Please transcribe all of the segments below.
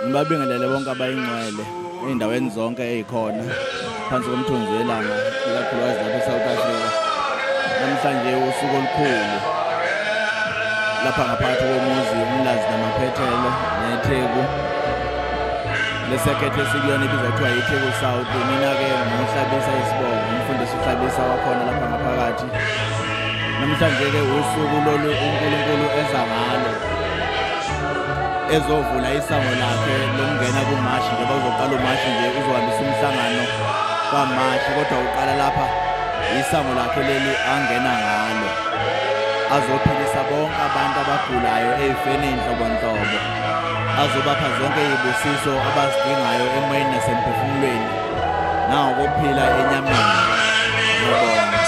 ngibabingelele bonke abayingcwele ey'ndaweni zonke ey'khona phansi komthunzi welanga ikakhulukazi lapha eSouth Africa. Namhlanje usuku olukhulu lapha ngaphakathi komuzi Umlazi Namaphethelo neTheku. Lesekhethe esikuyona ibizwa kuthiwa yiTheku South. Mina-ke nguHlabisa Isibongo, umfundisi uHlabisa wakhona lapha ngaphakathi. Namhlanje-ke usuku lolu uNkulunkulu eza ngalo, ezovula isango lakhe lokungena kumashi. Njengoba uzoqala umashi nje uzohambisa umhlangano kwamashi, kodwa uqala lapha isango lakhe leli angena ngalo, azophilisa bonke abantu abagulayo ey'feni ey'nhlobonhlobo, azobapha zonke iy'busiso abazidingayo emoyeni nasemphefumulweni nangokuphila enyameni. Ngiyabonga.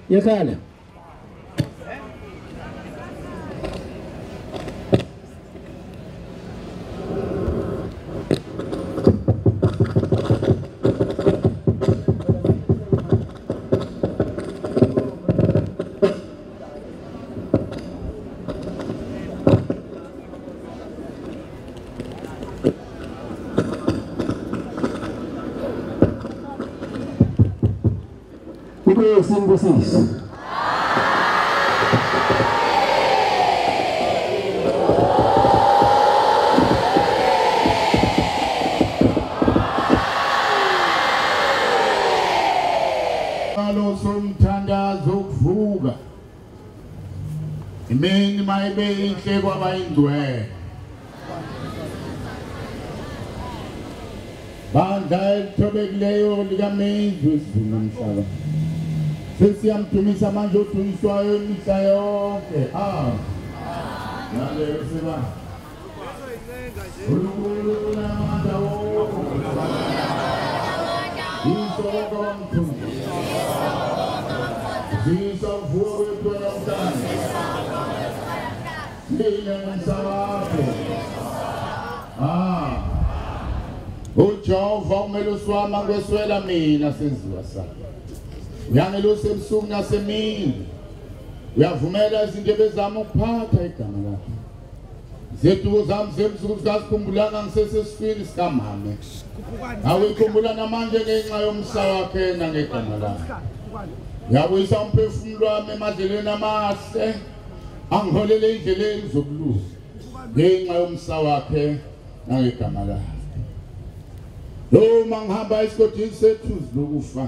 Yakala. Simbosisi. Alo somthandazo ukuvuka. Imini mayibe inhle kwabayingcwele. Bandla elithobekileyo likaMenzi wesizulu nomhlaba. Sesiyamdumisa manje odunyiswayo imihla yonke. Naleyo seba. UNkulunkulu unamandla wonke. Isoko wamthunzi. Zisavuka kwethu namhlanje. Mina ngumsawakho. uJehova kumele uswama ngeswela mina senziwa sakhe. Uyangelusa ebusuku nasemini. Uyavumela izinto bezama ukuphatha igama lakhe. Zethu zami zebusuku zikhumbulana ngisesesifini sikamama. Awuyikhumbula namanje ngenxa yomsa wakhe nangegama lakhe. Uyabuyisa umphefumulo wami emadlelweni amahle. Angiholele endleleni zokulunga. Ngenxa yomsa wakhe nangegama lakhe. Noma ngihamba esigodini sethu lokufa.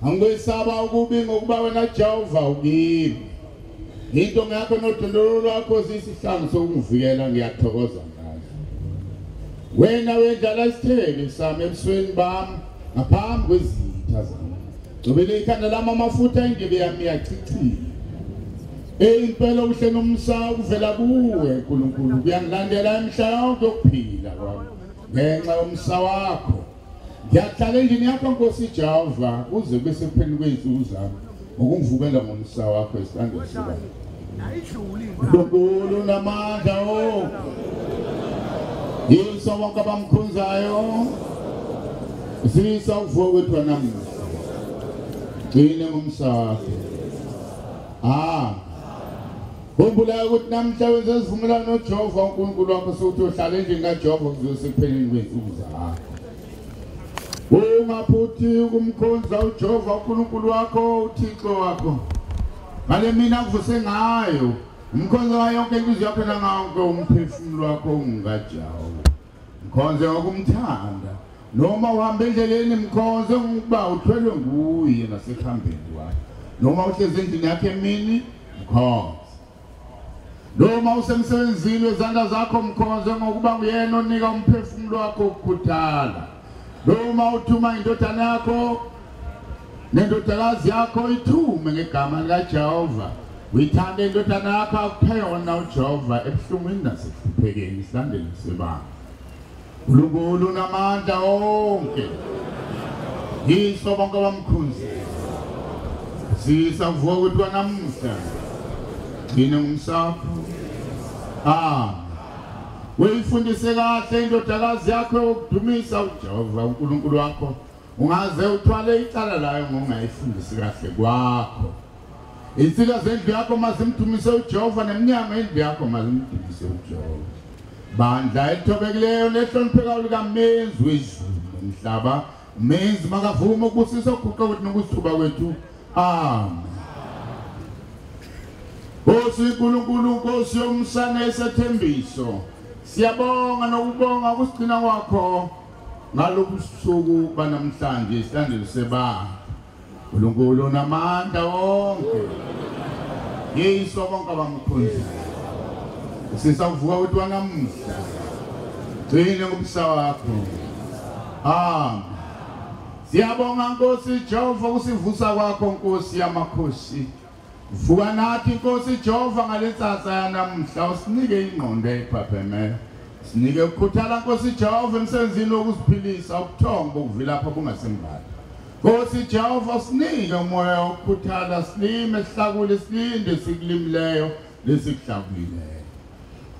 Angikwesaba ukubi ngokuba wena Jehova ukimi. Into ngakho nodondolo lwakho zisihlangu sokungivikela ngiyathokoza ngazo. Wena wendlala isithebe sami ebusweni bami ngaphambi kwezitha zami. Ngobele ikhanda lami amafutha indebe yami iyachichile. Impela uhle nomsa kuvela kuwe uNkulunkulu kuyangilandela emhla yonke yokuphila kwami. Ngenxa yomsa wakho ngiyahlala endlini yakho Nkosi Jehova kuze bese kuphela kwezinsuku zami ngokungivukela ngomsa wakho esandleni sakho. uNkulunkulu namandla wonke. Yiso wonke abamkhonzayo. Sisa ukuvuka kwethu namuhla. Gcine ngomsa wakho. Khumbula ukuthi namhla wenza isivumelwano noJehova uNkulunkulu wakho sokuthi uhlale endlini kaJehova kuze sekupheleni kwezinsuku zakho. Ungaphuthi ukumkhonza uJehova uNkulunkulu wakho uThixo wakho. Ngale mina kuvuse ngayo umkhonza wayo yonke inhliziyo yakho nangawo umphefumulo wakho ungakaJehova. Mkhonze ngokumthanda noma uhamba endleleni mkhonze ngokuba uthwelwe nguye nasekuhambeni kwakhe. Noma uhlezi endlini yakhe emini mkhonze. Noma usemsebenzini wezandla zakho mkhonze ngokuba uyena onika umphefumulo wakho ukukhuthala. Noma uthuma indodana yakho nendodakazi yakho ithume ngegama likaJehova. Uyithande indodana yakho akuphe yona uJehova ebuhlungwini nasekuhluphekeni isandleni sebanga. uNkulunkulu namandla wonke. Yiso bonke abamkhonza. Sisa kuvuka kwethu namuhla. Gcine ngumsapho. Uyifundise kahle indodakazi yakho ukudumisa uJehova uNkulunkulu wakho. Ungaze uthwale icala layo ngongayifundisi kahle kwakho. Insika zendlu yakho mazimdumise uJehova neminyango yendlu yakho mazimdumise uJehova. Bandla elithobekileyo lehloniphekayo likaMenzi wezulu nomhlaba. Menzi makavuma ukubusisa ukuguqa kwethu nokusithuba kwethu. Nkosi uNkulunkulu, Nkosi yomsana esethembiso. Siyabonga nokubonga ukusigcina kwakho ngalobusuku banamhlanje isandla sebanga. uNkulunkulu namandla wonke. Yiso bonke abamkhonza. Sisavuka kwethu namuhla. Gcine ngomsa wakho. Siyabonga Nkosi Jehova ukusivusa kwakho Nkosi yamakhosi. Vuka nathi Nkosi Jehova ngalensasa yanamuhla usinike ingqondo ephapheme. Sinike ukukhuthala Nkosi Jehova emsebenzini wokusiphilisa ubuthongo okuvela lapha bungasembala. Nkosi Jehova sinike umoya wokukhuthala silime sihlakule silinde sikulimleyo lesikuhlakulileyo.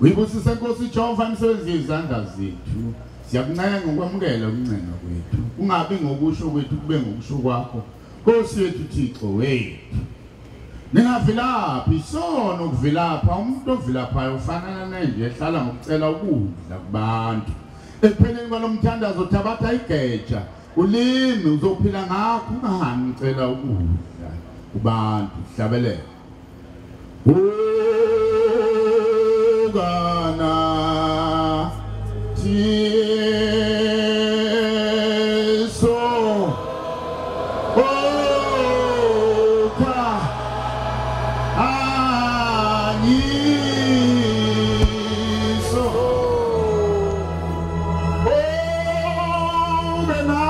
Uyibusise Nkosi Jehova imisebenzi yezandla zethu. Siyakuncenga ukwamukela ukuncenga kwethu. Kungabi ngokusho kwethu kube ngokusho kwakho. Nkosi yethu Thixo wethu. Ningavilaphi isona ukuvilapha umuntu ovilaphayo ufanana nenje ehlala ngokucela ukudla kubantu. Ekupheleni kwalomthandazo thabatha igeja ulimi uzophila ngakho ungahambi ucela ukudla kubantu hlabelele. Ugana Tieso Oka Aniso Ogana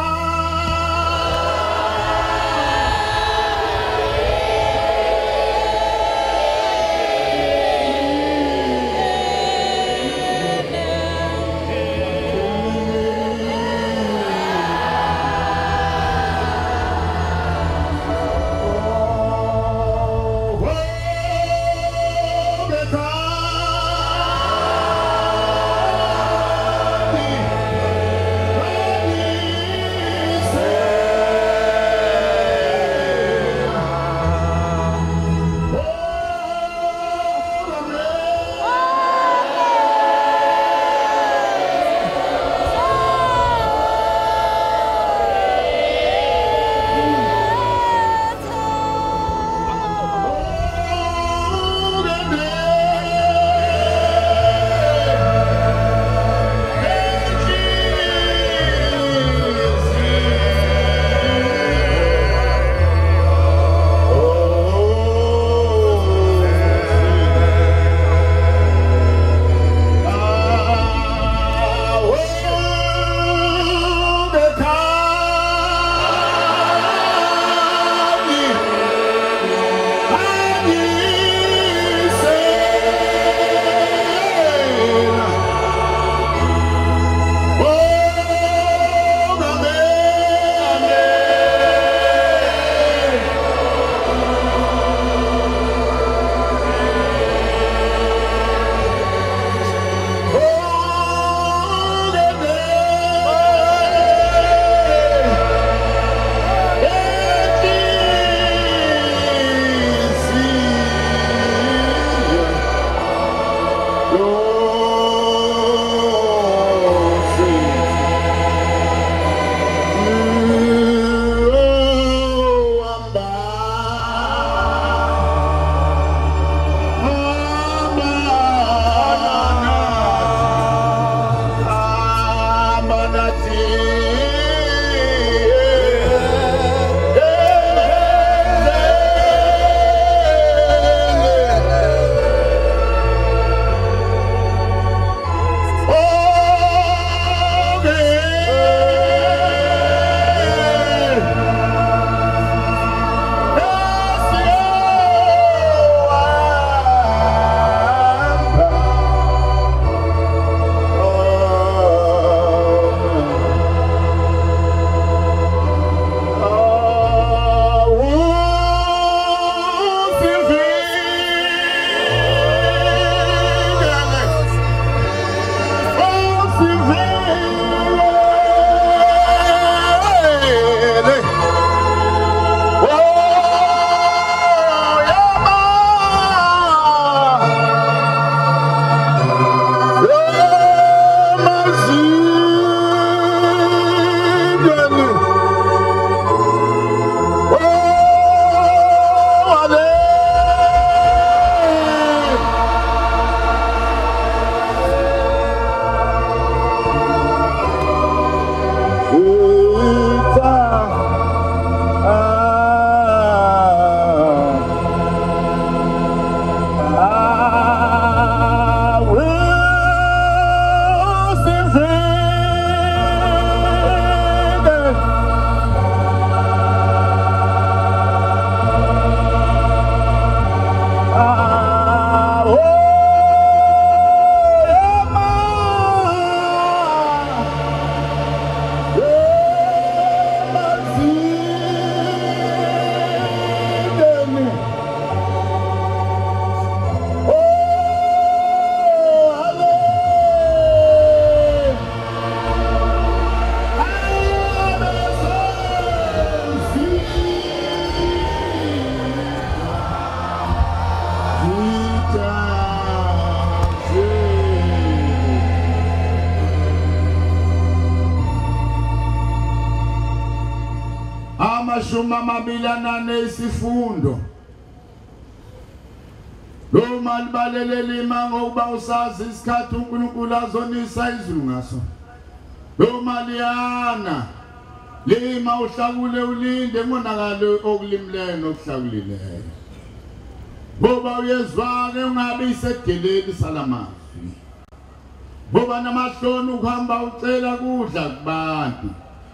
amashumi amabili anane isifundo. Lo mali balele lima ngokuba usazi isikhathi uNkulunkulu azonisa izulu ngaso. Lo mali yana lima uhlakule ulinde ngonakalo okulimleyo nokuhlakulileyo. Ngoba uyezwake ungabe isedeleli salamazwi. Ngoba namahloni ukuhamba ucela kudla kubantu.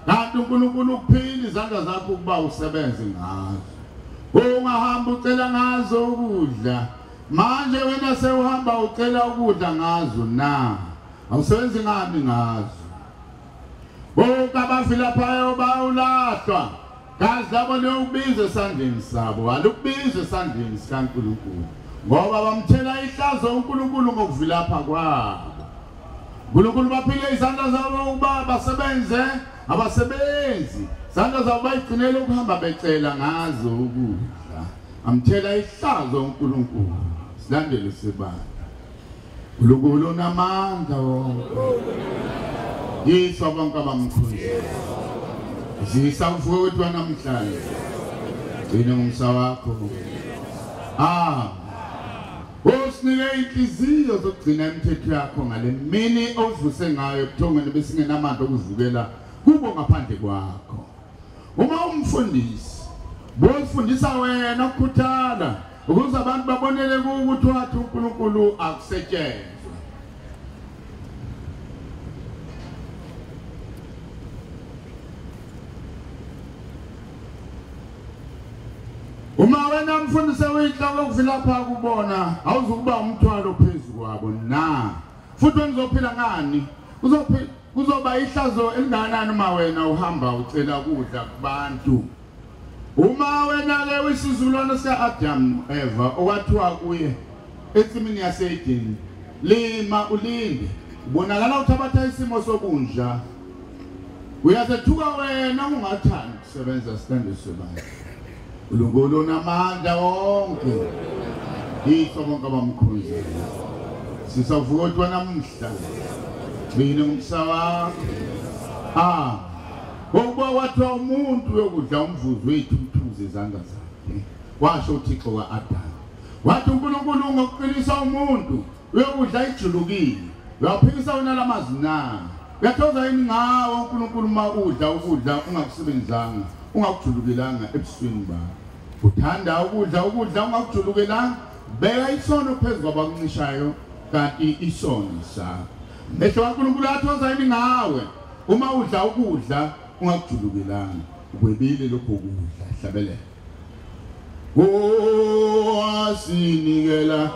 Kanti uNkulunkulu ukuphila izandla zakho ukuba usebenze ngazo. Ungahamba ucela ngazo ukudla. Manje wena sewuhamba ucela ukudla ngazo na. Awusebenzi ngani ngazo. Bonke abafila phayo bawulahlwa. Kazi labo leyokubiza esandleni sabo. Alukubiza esandleni sikaNkulunkulu. Ngoba bamthela ihlazo uNkulunkulu ngokuvilapha kwabo. uNkulunkulu baphile izandla zabo ukuba basebenze. Abasebenzi izandla zabo bayigcinele ukuhamba becela ngazo ukudla. Amthela ihlazo uNkulunkulu. Silandele sibani. uNkulunkulu unamandla wonke. Yiswa bonke abamkhonza. Zisavuka wethu namhlanje. Gcina ngomsa wakho. Usinike inhliziyo zokugcina imithetho yakho ngale mini ovuse ngayo ebuthongweni besingenamandla okuvukela kubo ngaphandle kwakho. Uma umfundisi bofundisa wena ukukhuthala ukuze abantu babonele ukuthi wathi uNkulunkulu akusetshenzwe. Uma wena mfundisi wenhloko okuvilapha kubona awuzukuba umthwalo phezulu kwabo na. Futhi nizophila ngani? Kuzoba ihlazo elinganani uma wena uhamba ucela ukudla kubantu. Uma wena ke wisizulwana sika-Adam Eva okwathiwa kuye etsimini yaseDeni lima ulinde ubonakala uthabatha isimo sobunja. Uyazethuka wena ungathandi kusebenza sithande sebandla. uNkulunkulu unamandla wonke. Yiswa bonke abamkhonza. Sisavuka wethu namhla. Gcina ngomsa wakho. Ngoba wathiwa umuntu uyokudla umvuzo wethuthunze izandla zakhe. Washo uThixo ka-Adamu. Wathi uNkulunkulu ngokuqinisa umuntu uyokudla ijulukile. Uyaphikisa wena lamazwi na. Uyathoza yini ngawo uNkulunkulu uma udla ukudla ungakusebenzanga, ungakujulukelanga ebusweni bakho. Uthanda ukudla ungakujulukelanga, beka isono phezu kwabakuncishayo kanti isono sakho. Mehlo kaNkulunkulu athoza yini ngawe uma udla ukudla ungakujulukelanga. Ukwebile lokho kudla hlabelela. Asinikela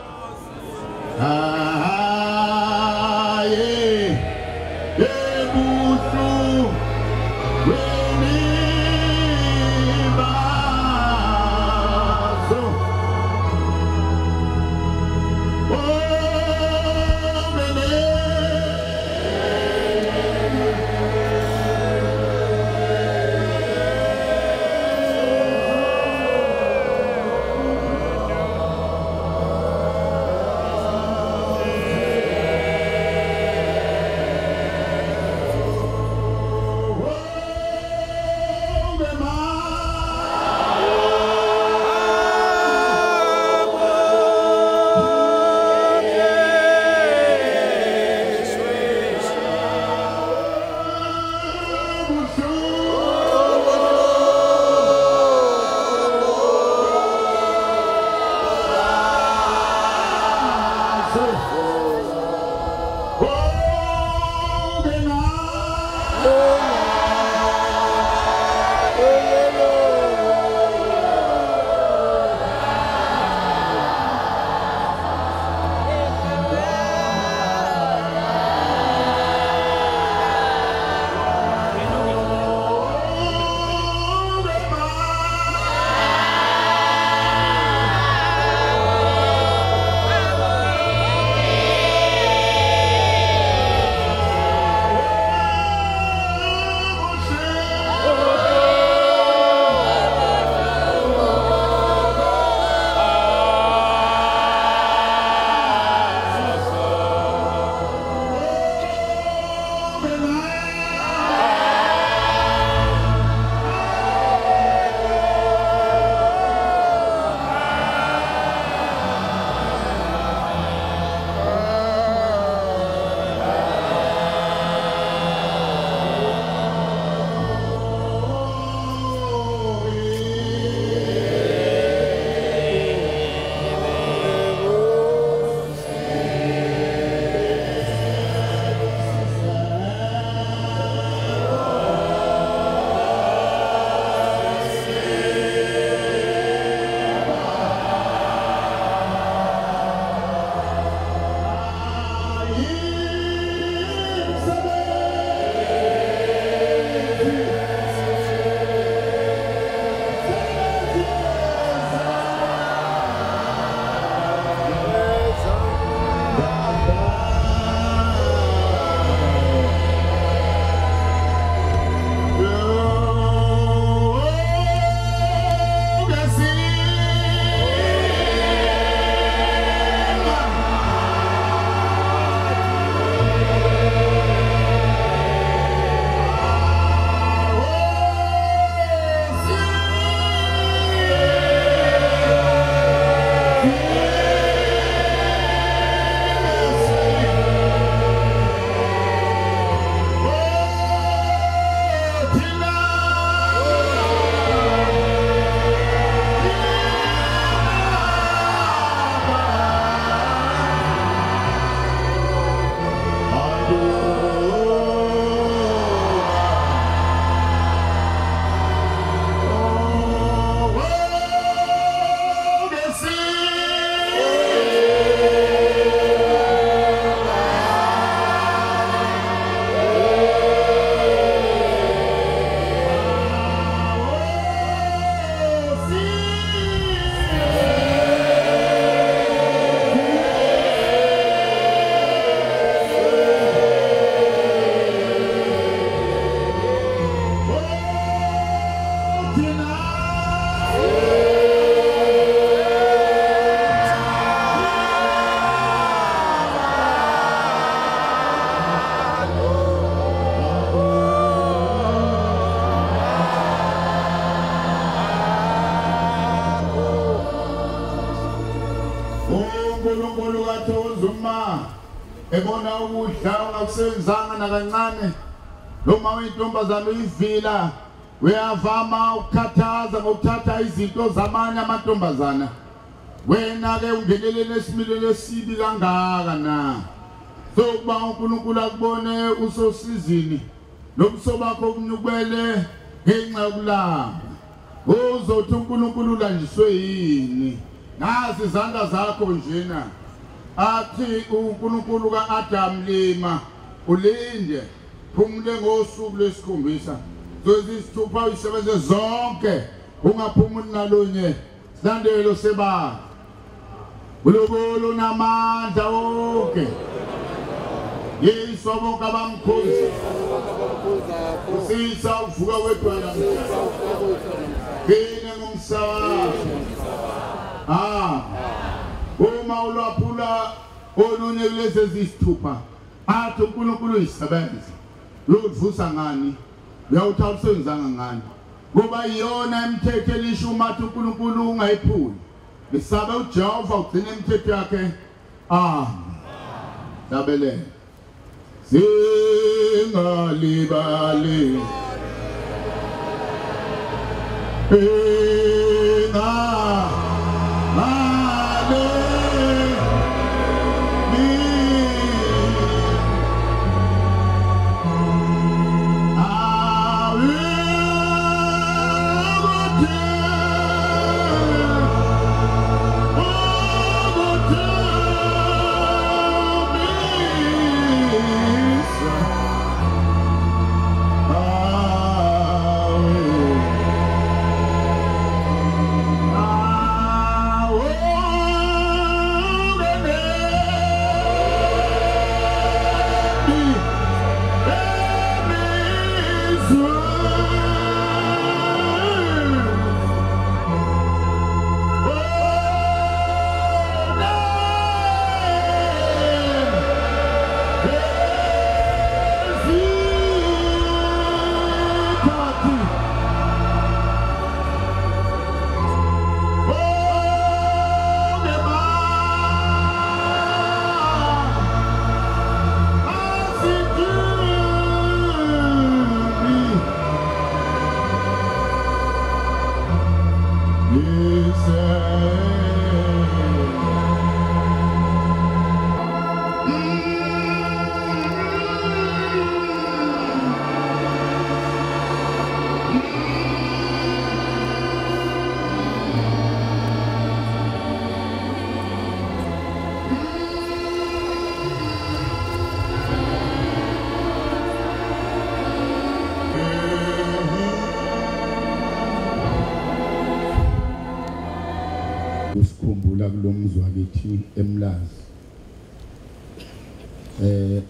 uNkulunkulu kaThozuma ebona ukudla ongakusenzanga nakancane noma uyintombazana uyivila uyavama ukukhathaza ngokuthatha izinto zamanye amantombazana wena ke ungenelele esimilweni esibi kangaka na sokuba uNkulunkulu akubone usosizini nomso bakho kunyukele ngenxa yokulamba uzothi uNkulunkulu ulanjiswe yini nazi izandla zakho njena athi uNkulunkulu kaAdam lima ulinde phumule ngosuku lwesikhombisa zozisithupha uyisebenze zonke ungaphumuli nalonye silandelo seba ulobolo namandla wonke Yesu bonke abamkhosi usisa uvuka wedwana kene ngomsawa uma ulwaphula olunye kulezi zisithupha athi uNkulunkulu uyisebenza uyovusa ngani uyawuthatha usenzanga ngani kuba iyona imithetho elisho umathi uNkulunkulu ungayiphuli besabe uJehova ugcina imithetho yakhe dabele singalibali usikhumbula kulomzwa kithi Umlazi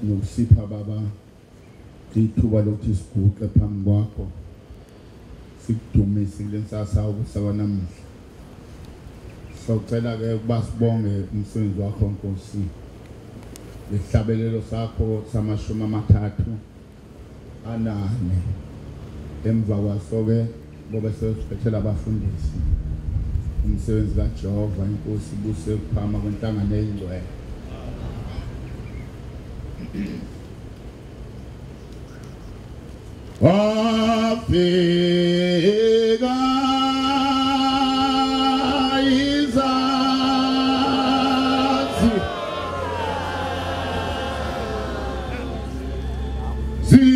nokusipha baba ithuba lokuthi siguqe phambi kwakho sikudumise lensasa ubusabanamuhla sawucela ke ukuba sibonge umsebenzi wakho Nkosi lehlabelelo sakho samashumi amathathu anane emva kwaso ke ngoba sesiphethela abafundisi umsebenzi kaJehova Inkosi buse ukuphama kwenhlangano eyingcwele wafika izazi ziphuma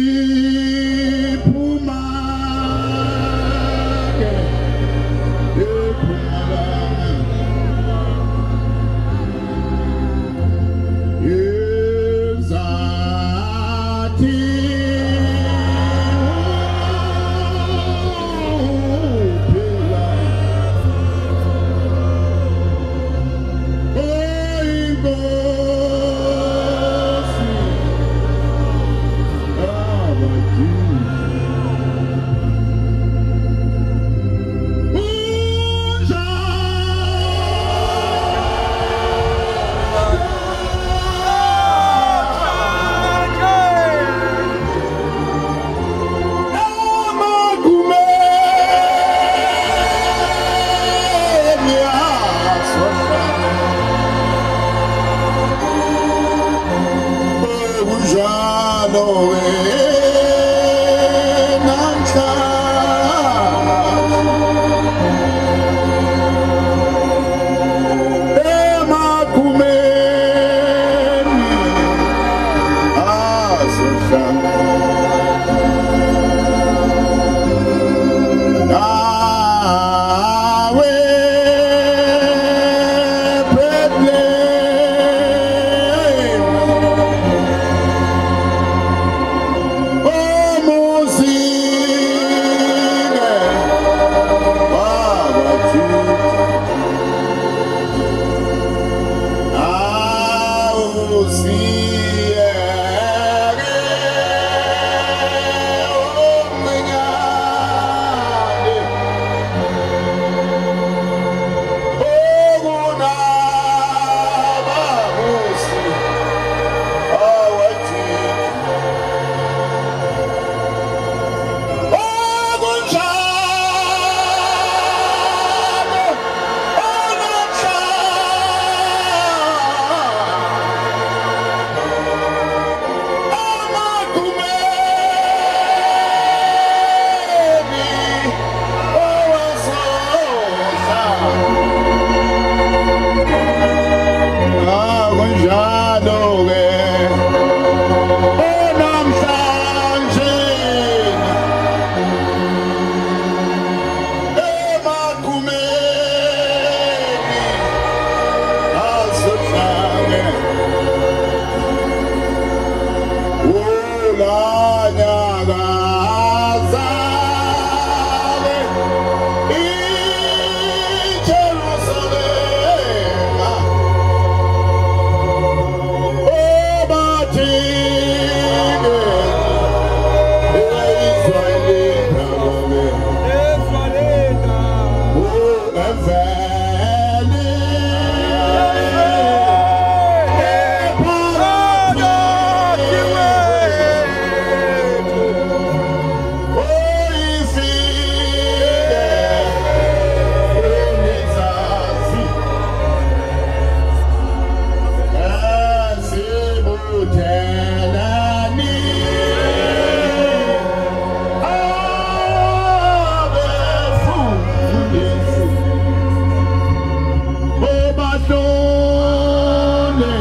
ngihlole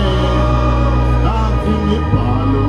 athi ngibhalo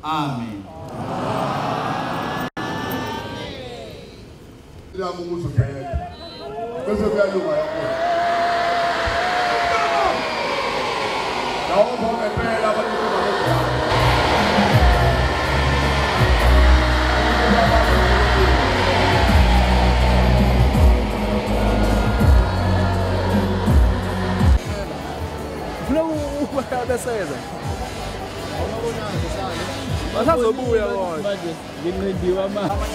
Amen. Basazobuya bona. Manje ngincediwe manje.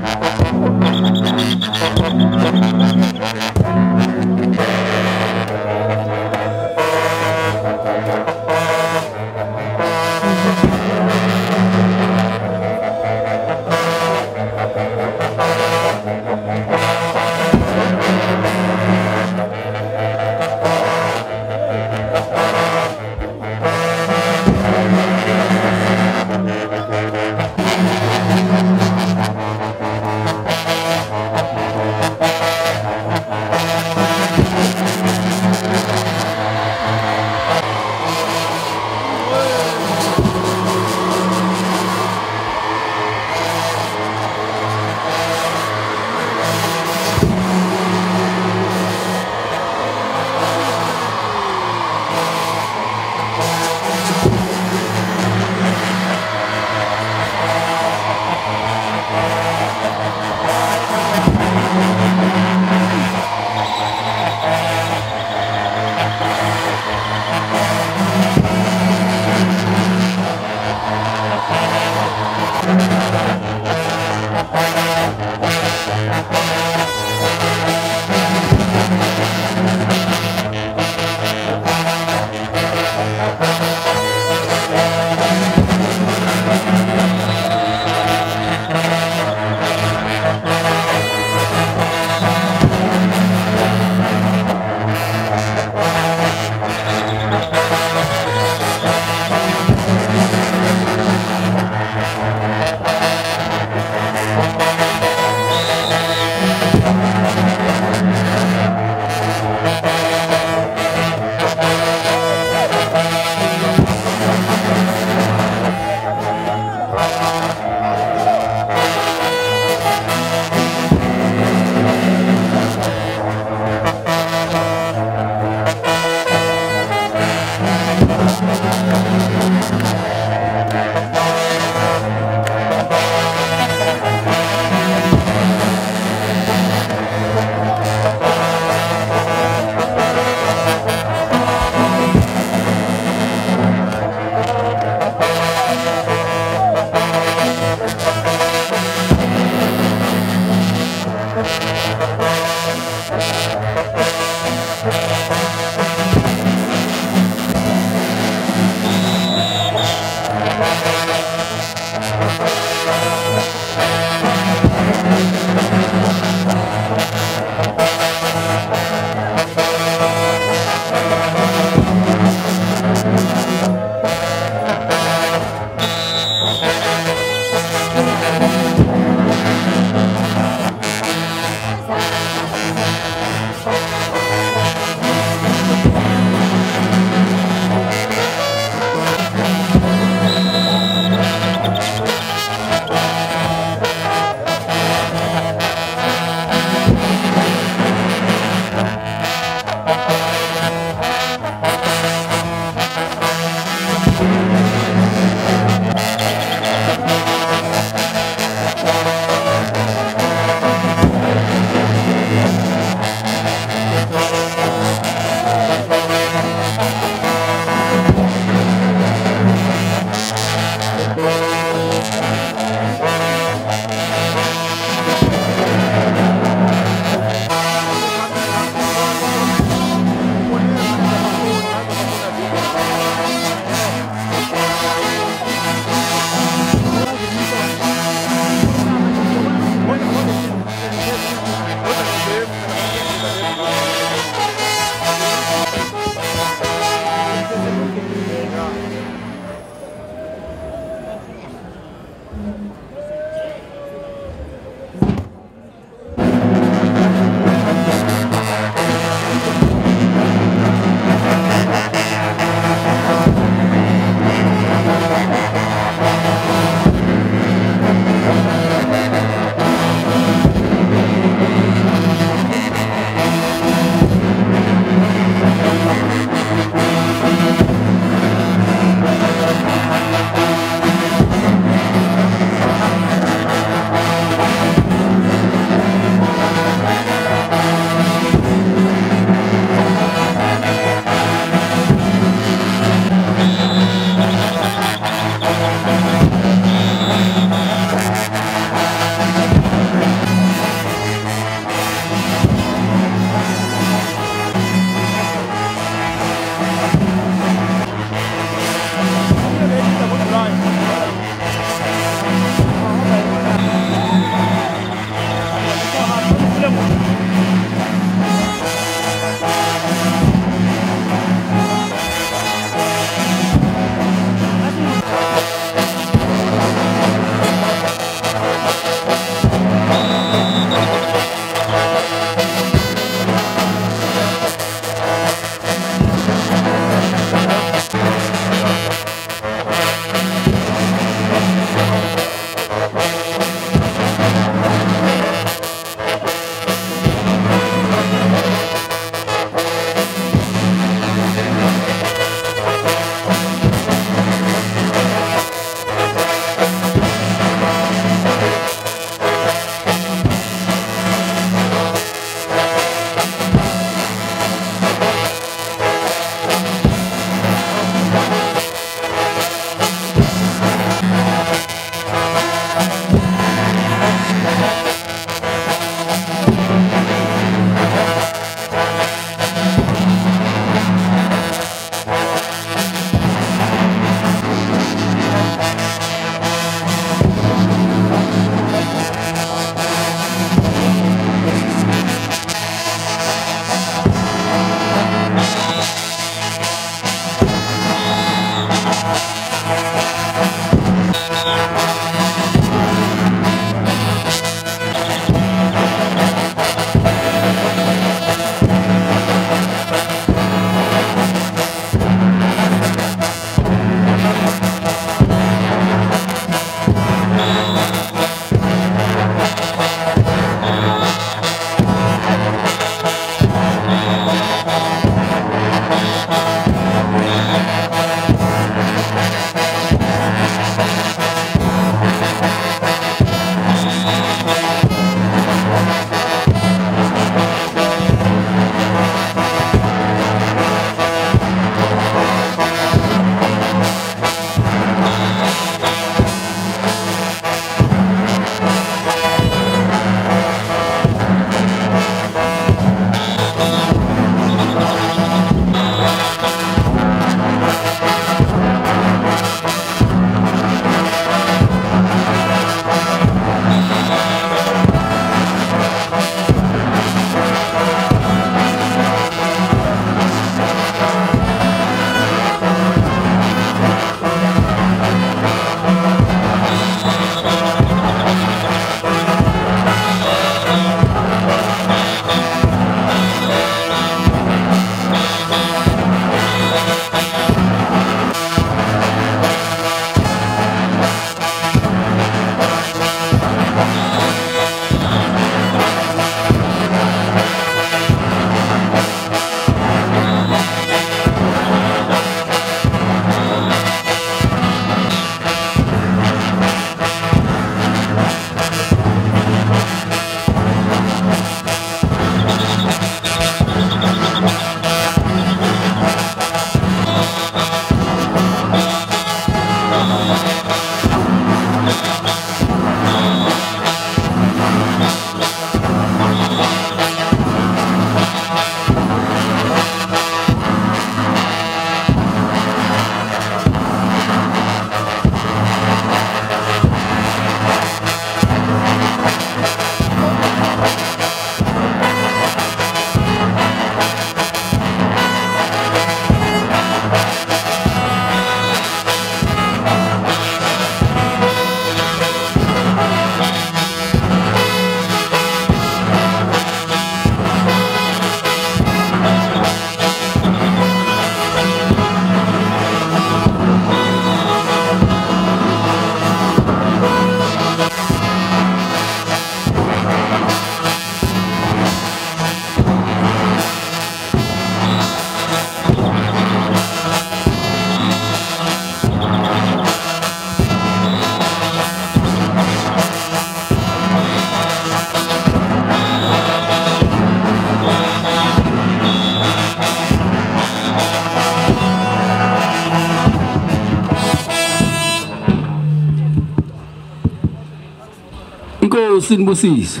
Inkosi inibusise.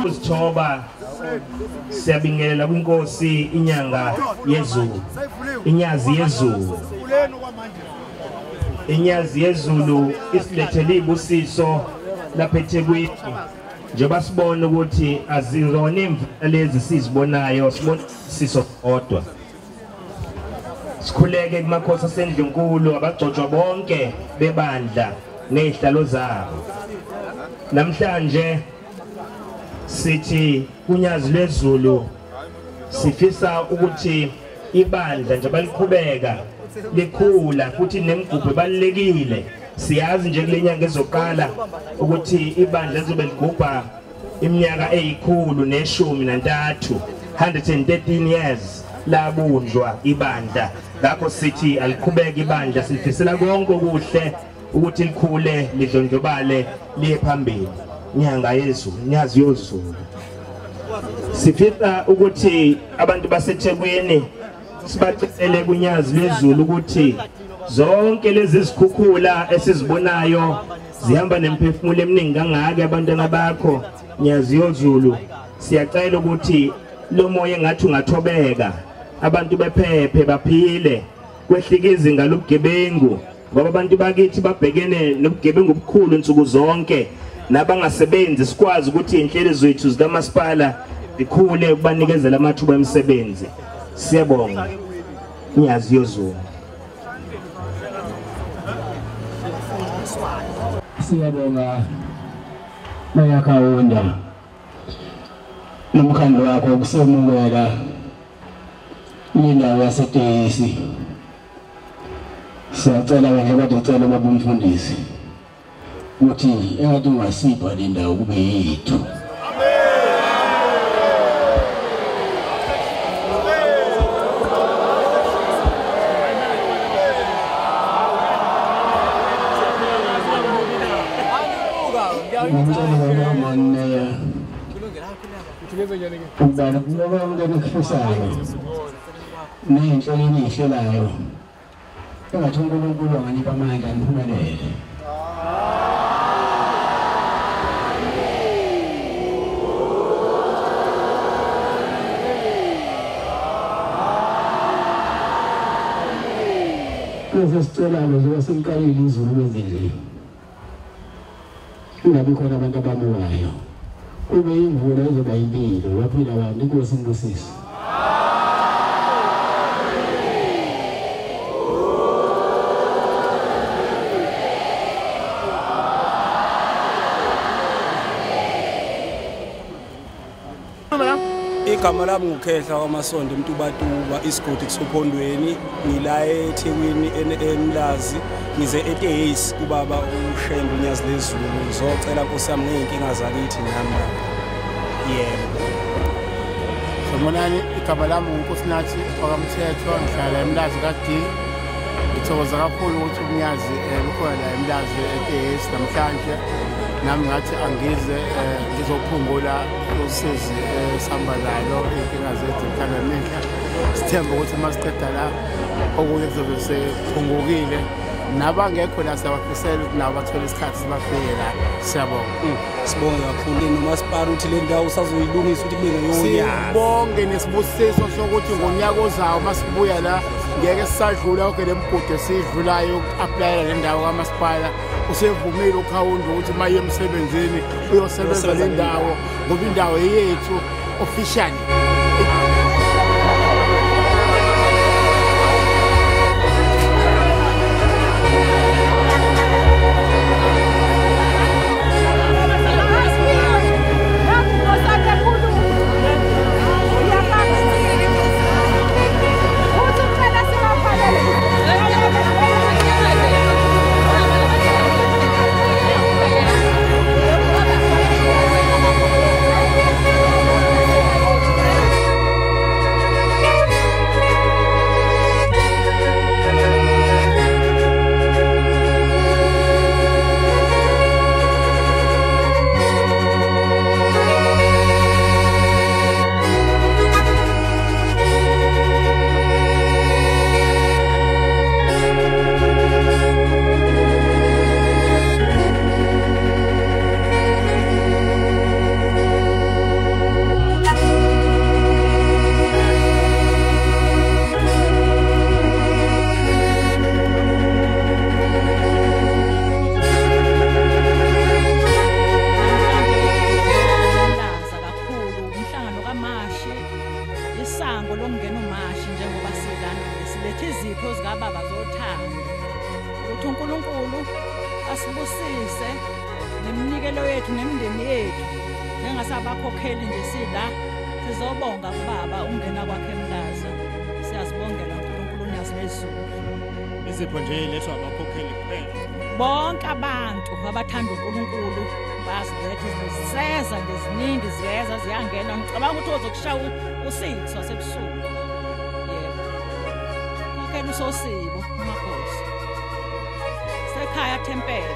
Usithoba siyabingelela kwinkosi inyanga yezulu, inyazi yezulu. Inyazi yezulu isilethele ibusiso lapha eThekwini. Njengoba sibona ukuthi azizona imvula lezi sizibonayo, sibona siso kodwa. Sikhuleke kumakhosi asendlunkulu abagcotshwa bonke bebandla nezihlalo zabo. Namhlanje sithi kunyazi lwezulu sifisa ukuthi ibandla nje baliqhubeka likhula futhi nemigubho ebalekile. Siyazi nje kule nyanga ezoqala ukuthi ibandla lizobe ligubha iminyaka eyi113, 113 years labunjwa ibandla. Ngakho sithi aliqhubeka ibandla, sifisela konke okuhle ukuthi likhule lidlondlobale liye phambili. Nyanga yezulu, nyazi yozulu. Sifisa ukuthi abantu baseThekwini sibacele kunyazi lwezulu ukuthi zonke lezi zikhukhula esizibonayo zihamba nemphefumulo eminingi kangaka abantwana bakho. Nyazi yozulu, siyacela ukuthi lo moya engathi ungathobeka, abantu bephephe baphile, kwehlike izinga lobugebengu, ngoba abantu bakithi babhekene nobugebengu obukhulu insuku zonke. Nabangasebenzi sikwazi ukuthi inhlelo zethu zikamasipala zikhule ukubanikezela amathuba emisebenzi. Siyabonga. Nyazi yozulu. Siyabonga Mayakhawunda nomkhandlu wakho ukusemukela indawo yaseTehuise. Siyacela wena kade ucela baba umfundisi ukuthi engathi ungasipha le ndawo kube yethu. Ubana kuba umntwana okufisayo ney'nhlelo eniy'hlelayo engathi uNkulunkulu anganika amandla niphumelele. Lezi sicelayo njengoba selikalile izulu lezindlini, kungabi khona abantu abamuwayo, kube imvula ezoba impilo baphila abantu. Inkosi inibusise. Igama lami nguKhehla kwaMasondo eMtubatuba, isigodi kusophondweni. Ngila eThekwini eMlazi, ngize eTehuise kubaba uShembe unyazi lezulu. Ngizocela Nkosi yami ngey'nkinga zakithi nami. Yebo. Sabonani, igama lami nguNkosinathi wakwaMthethwa, ngihlala eMlazi kade. Ngithokoza kakhulu ukuthi umnyazi ukhona la eMlazi eTehuise namhlanje. Nami ngathi angize ngizophungula usizi sambazalo inkinga zethu mhlawumbe eminhle. Sithemba ukuthi masiqeda la okunye kuzobe sephungukile. Nabangekho la siyabafisela ukuthi nabo bathole isikhathi sibafike la. Siyabonga. Sibonga kakhulu nomasipala ukuthi le ndawo usazoyilungisa ukuthi kube ngeyonyaka. Sibonge nesibusiso sokuthi ngonyaka ozayo masibuya la ngeke sisadlula yonke lemigudu esiyidlulayo uku-aplayela le ndawo kamasipala. Usevumile ukhawunda ukuthi maye emsebenzini uyosebenza le ndawo ngoba indawo yethu officially. silethe izipho zikababa zothando ukuthi uNkulunkulu asibusise neminikelo yethu nemindeni yethu njengasabakhokheli nje sila sizobonga kubaba ungena kwakhe eMlaza siyazibongela uNkulunkulu unyazilezulu izipho nje ilethwa abakhokheli kuphela bonke abantu abathanda uNkulunkulu bazilethe ziseza ngeziningi ziyeza ziyangena ngicabanga ukuthi uzokushaya usitho sebusuku yebo kokhela usosibo uMakosi sekhaya Thempele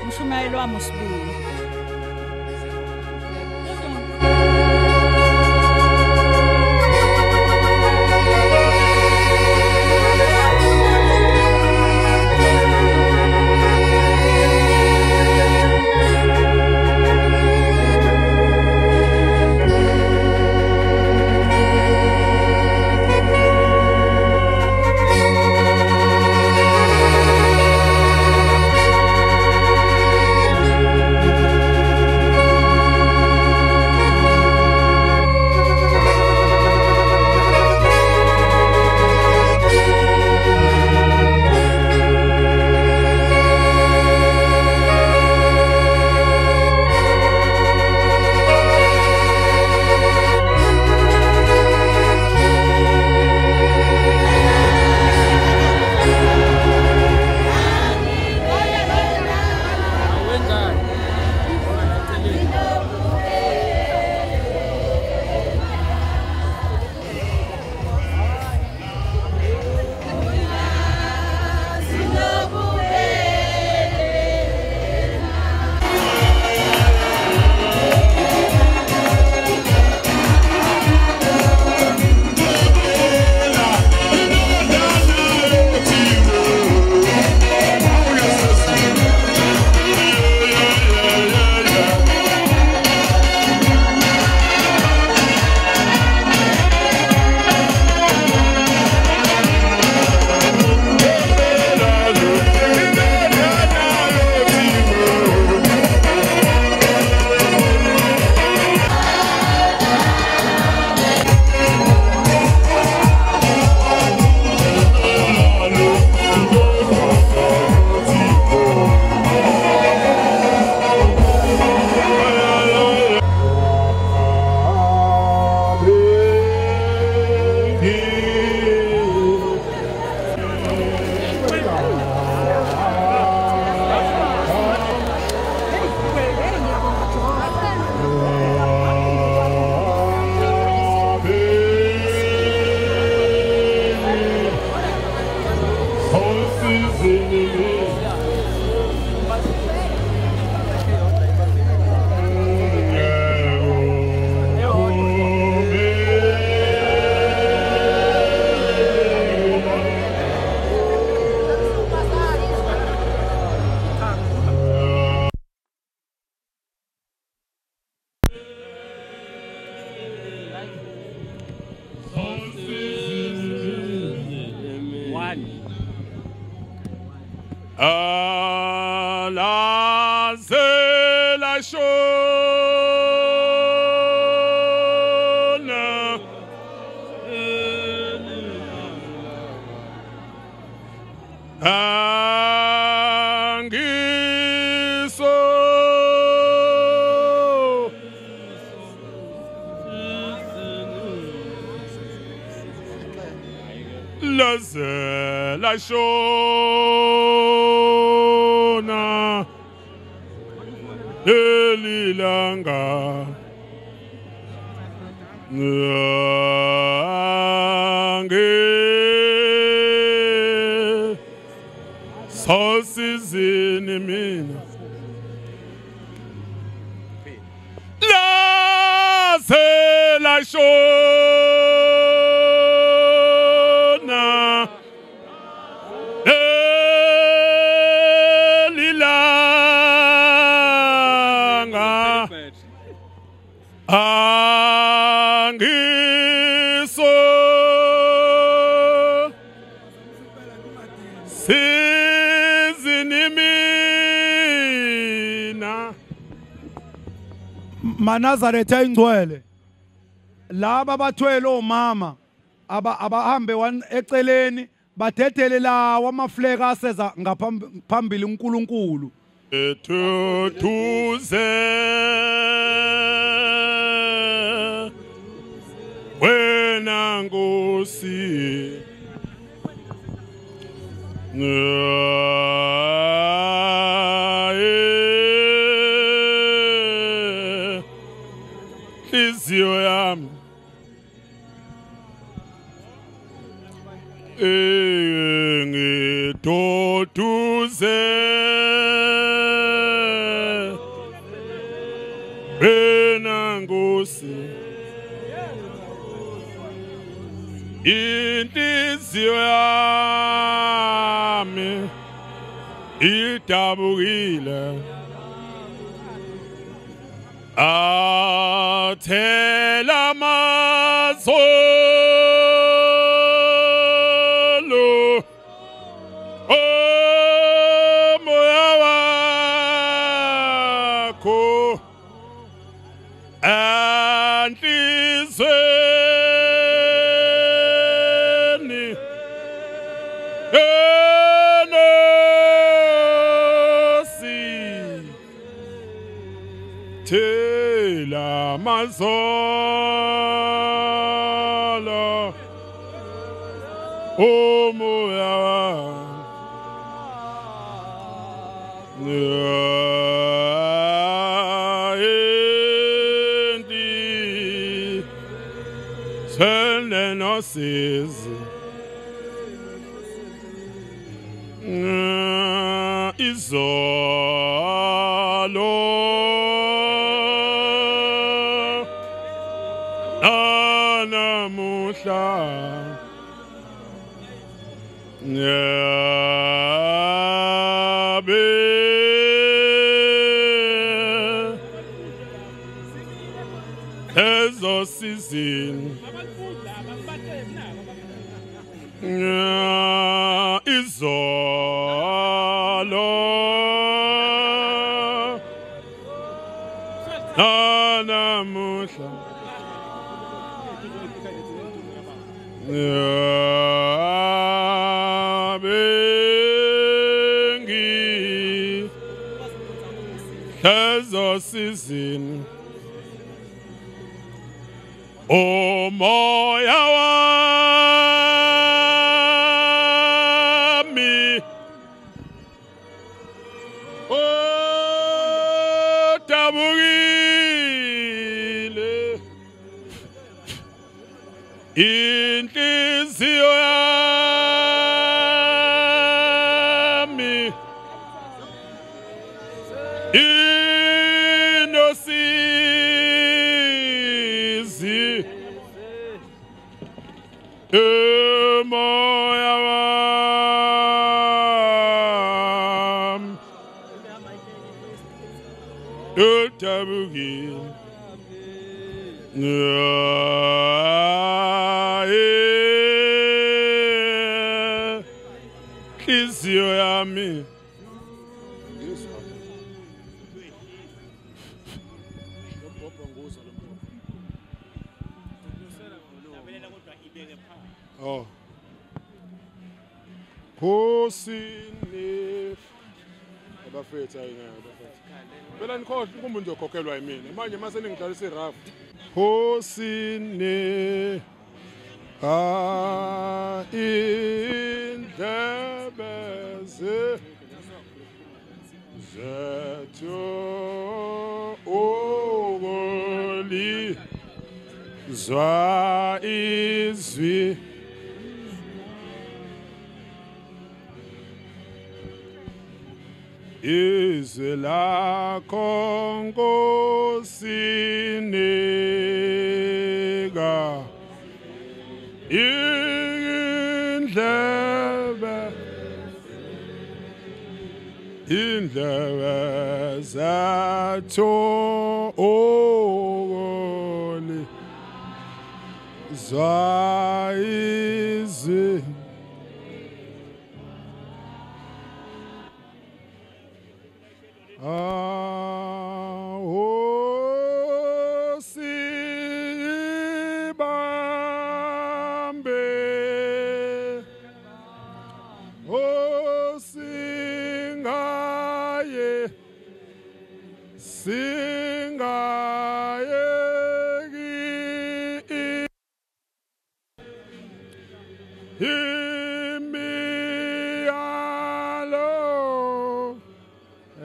umshumayeli wami usibili La shona elilanga nge sosizini mina la se la shona angiso sizinimina Manazaretha ingcwele laba bathwele omama abahambe eceleni badedele lawo amafleka aseza ngaphambili uNkulunkulu. Tehuise wena Nkosi Inhliziyo yami ngitothuze wena Nkosi inhliziyo yami idabukile athela amazolo moya wakho enhlizweni enosi thela amazolo moya Noses izolo namuhla ngabe ezo season izolo namuhla bengi ezo season moya wami dabukile inhliziyo yami inosizi moya wami udabukile inhliziyo yami oh Khosini abafethu ayingaka abafethu phela nikhohle kumbe nizokhokhelwa yimina manje mase ningidlalisa irafu Khosini indlebe zethu ogoli zwa izwi izwi lakho Nkosi nika indlebe zethu ogoli zwa izwi sibambe singayeki imiyalo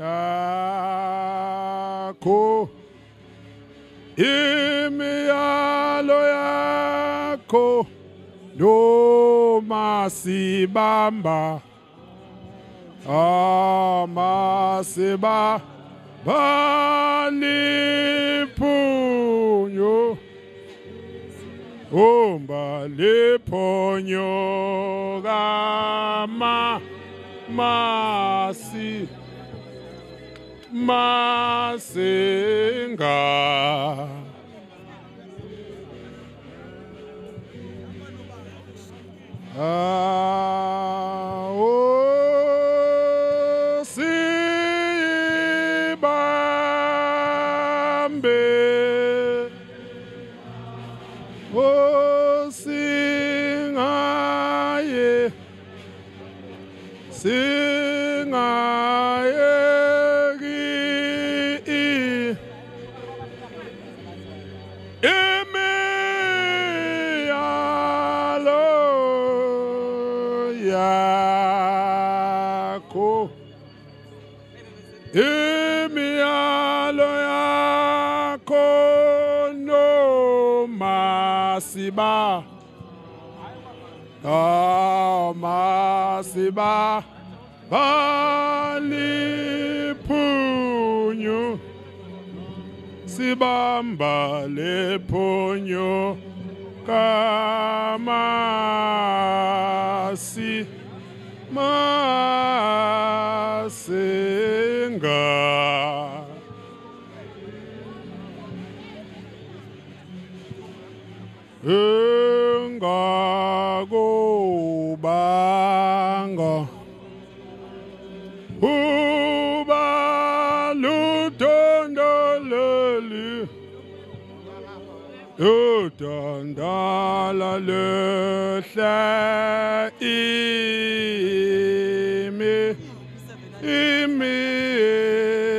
yakho imiyalo yakho noma sibamba amasiba balipunyo umba lipunyo kama masinga imiyalo yakho noma siba amasiba balipunyo sibamba lepunyo kamasi masinga engakubanga ubaludondoleli udondala lehle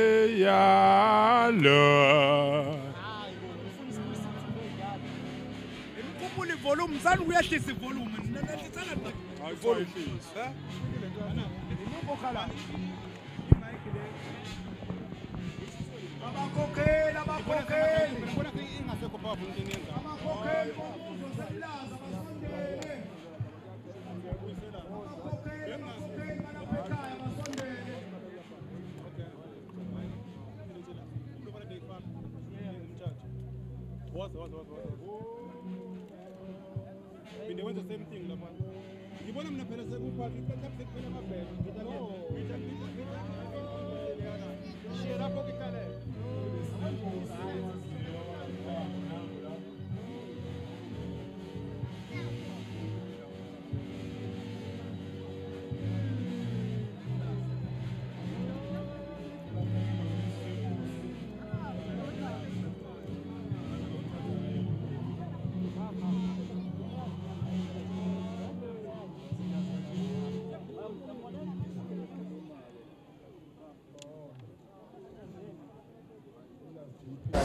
imiyalo Ukhuphula ivolume msana uyahlisa ivolume nalehlisa volume abakhokheli ingasekho powerful into engenza abakhokheli bomuzoselaza basondele abakhokheli balapha ekhaya basondele Binde wenza same thing lapha. Ngibona mina phela sekuphathi kuphela amabheke. Share lapho kikale.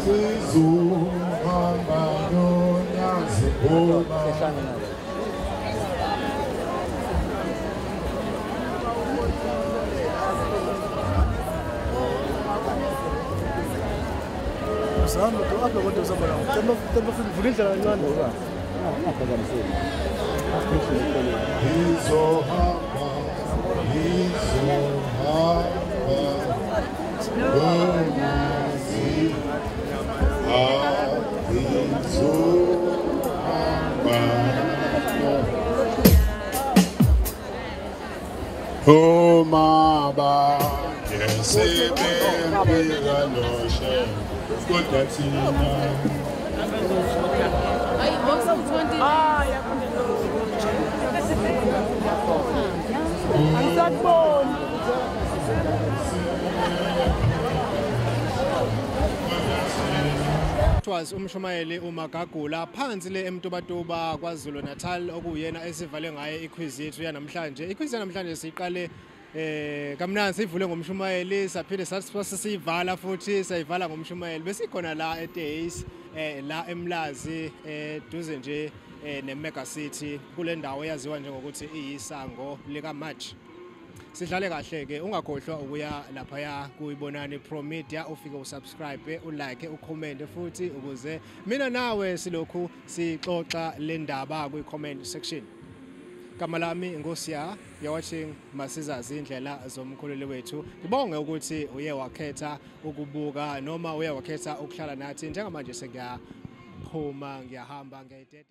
Sizuhamba nonyazi ngoba Samba tu apa kau tu samba lah. Tempat film jalan jalan tu lah. Apa kan sih? Sizuhamba Oh Maba, yes, was umshumayeli uMagagula phansi le eMtubatuba kwaZulu Natal okuyena esivale ngaye iquiz yethu yanamhlanje. Iquiz yanamhlanje siqale kamnandi sivule ngomshumayeli saphinde sasivala futhi sayivala ngomshumayeli besikhona la eTehuise la eMlazi duze nje neMega City kule ndawo eyaziwa njengokuthi iyisango lika March. Sidlale kahle ke ungakhohlwa ukuya lapha ya kuyibonani Pro Media ufike usubscribe ulike ucomment futhi ukuze mina nawe silokhu sixoxa le ndaba ku comment section. Igama lami ngosiya you're watching masizazi indlela zomkhululi wethu. Ngibonge ukuthi uye wakhetha ukubuka noma uye wakhetha ukuhlala nathi njengamanje sengiyaphuma ngiyahamba ngiyedede